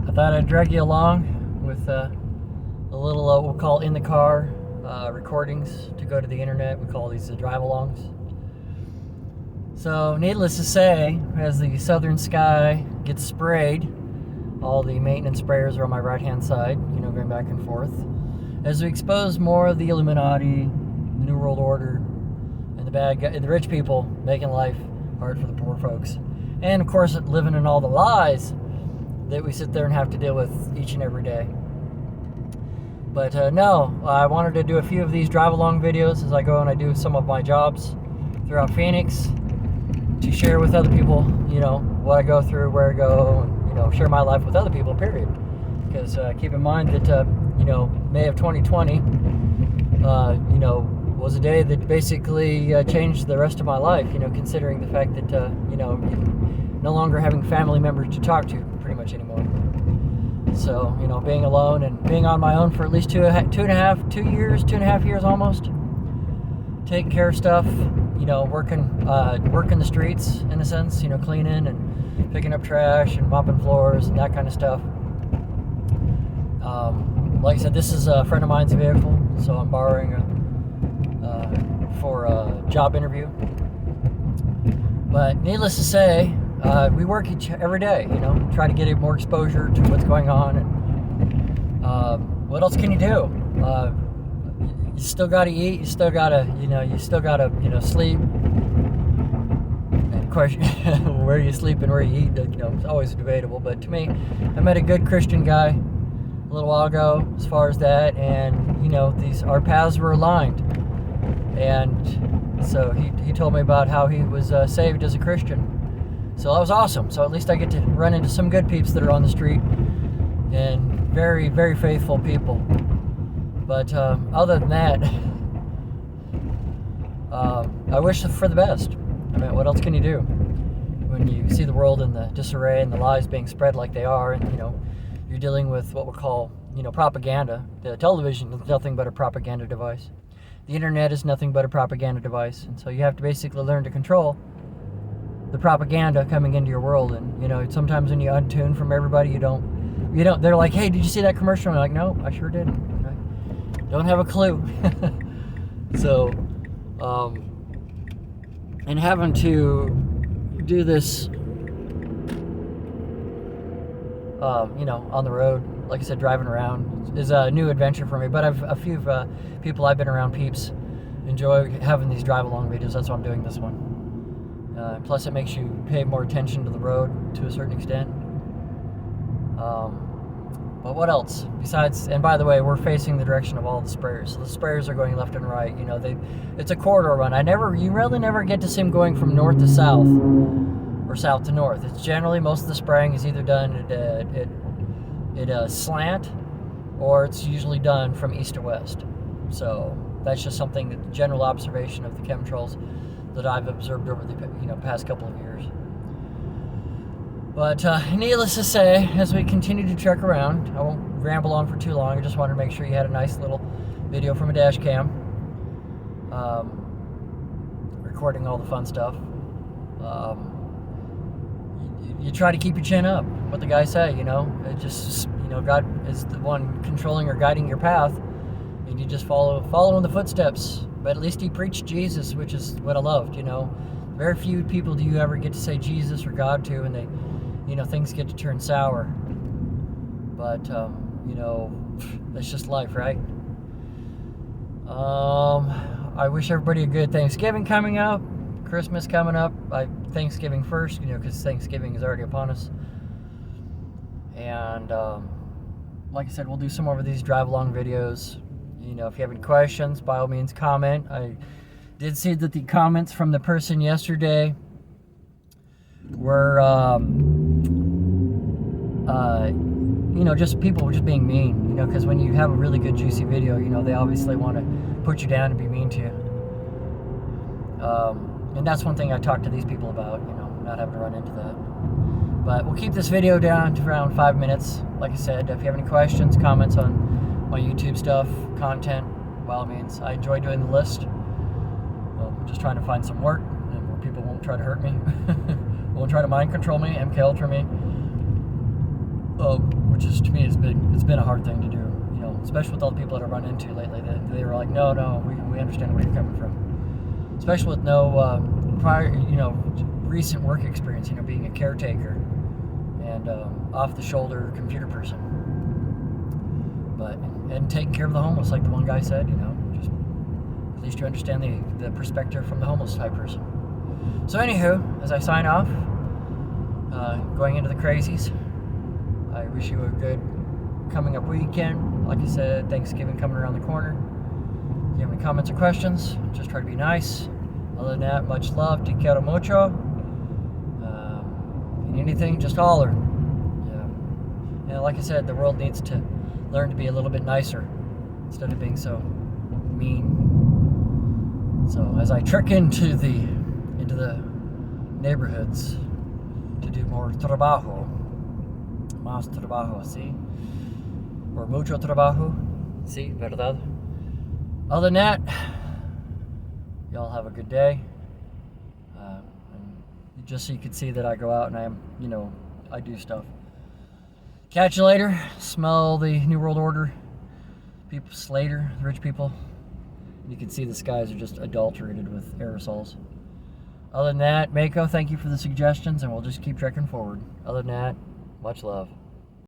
I thought I'd drag you along with a little, we'll call in the car recordings to go to the internet. We call these the drive-alongs. So, needless to say, as the southern sky gets sprayed, all the maintenance sprayers are on my right-hand side, going back and forth. As we expose more of the Illuminati, the New World Order, and the rich people making life hard for the poor folks. And, of course, living in all the lies that we sit there and have to deal with each and every day. But no, I wanted to do a few of these drive-along videos as I go and I do some of my jobs throughout Phoenix to share with other people, what I go through, where I go, and, share my life with other people, period. Because keep in mind that, May of 2020, was a day that basically changed the rest of my life, considering the fact that, no longer having family members to talk to pretty much anymore. So, being alone and being on my own for at least 2.5 years almost, taking care of stuff, working the streets in a sense, cleaning and picking up trash and mopping floors and that kind of stuff. Like I said, this is a friend of mine's vehicle, so I'm borrowing for a job interview. But needless to say, we work every day, try to get more exposure to what's going on. And what else can you do? You still got to eat. You still got to, sleep. And of course, where you sleep and where you eat, it's always debatable. But to me, I met a good Christian guy a little while ago as far as that, and our paths were aligned. And so he told me about how he was saved as a Christian. So that was awesome. So at least I get to run into some good peeps that are on the street and very, very faithful people. But other than that, I wish for the best. I mean, what else can you do when you see the world in the disarray and the lies being spread like they are, and you're dealing with what we call propaganda. The television is nothing but a propaganda device. The internet is nothing but a propaganda device, and so you have to basically learn to control the propaganda coming into your world. And sometimes when you untune from everybody, you don't. They're like, "Hey, did you see that commercial?" And I'm like, "No, I sure didn't. I don't have a clue." So, and having to do this, on the road, like I said, driving around is a new adventure for me. But a few people I've been around, peeps, enjoy having these drive-along videos. That's why I'm doing this one. Plus, it makes you pay more attention to the road to a certain extent. But what else? Besides, and by the way, we're facing the direction of all the sprayers. So the sprayers are going left and right. It's a corridor run. You really never get to see them going from north to south or south to north. It's generally, most of the spraying is either done at a slant, or it's usually done from east to west. So that's just something that the general observation of the chemtrails that I've observed over the past couple of years. But needless to say, as we continue to trek around, I won't ramble on for too long. I just wanted to make sure you had a nice little video from a dash cam, recording all the fun stuff. You try to keep your chin up. What the guys say, it just God is the one controlling or guiding your path, and you just follow in the footsteps. But at least he preached Jesus, which is what I loved. Very few people do you ever get to say Jesus or God to, and they, things get to turn sour. But that's just life, right? I wish everybody a good Thanksgiving coming up, Christmas coming up. Thanksgiving first, because Thanksgiving is already upon us. And like I said, we'll do some more of these drive-along videos. If you have any questions, by all means, comment. I did see that the comments from the person yesterday were, just people just being mean, because when you have a really good, juicy video, they obviously want to put you down and be mean to you. And that's one thing I talked to these people about, not having to run into that. But we'll keep this video down to around 5 minutes. Like I said, if you have any questions, comments on my YouTube stuff, content, by all means. I enjoy doing the list. I'm just trying to find some work and where people won't won't try to hurt me, won't try to mind control me, MK Ultra me. which is, to me, it's been a hard thing to do, you know, especially with all the people that I run into lately. They were like, no, we understand where you're coming from, especially with no prior, you know, recent work experience, you know, being a caretaker and off the shoulder computer person, and taking care of the homeless, like the one guy said, you know, just at least you understand the perspective from the homeless type person. So anywho, as I sign off, going into the crazies, I wish you a good coming up weekend. Like I said, Thanksgiving coming around the corner. If you have any comments or questions, just try to be nice. Other than that, much love. Te quiero mucho. If you need anything, just holler. Yeah. And like I said, the world needs to learn to be a little bit nicer instead of being so mean. So as I trek into the neighborhoods to do more trabajo, más trabajo, ¿sí? Or mucho trabajo, ¿sí? ¿Verdad? Other than that, y'all have a good day. And just so you can see that I go out and I am, you know, I do stuff. Catch you later. Smell the New World Order. People, Slater, the rich people. You can see the skies are just adulterated with aerosols. Other than that, Mako, thank you for the suggestions, and we'll just keep trekking forward. Other than that, much love.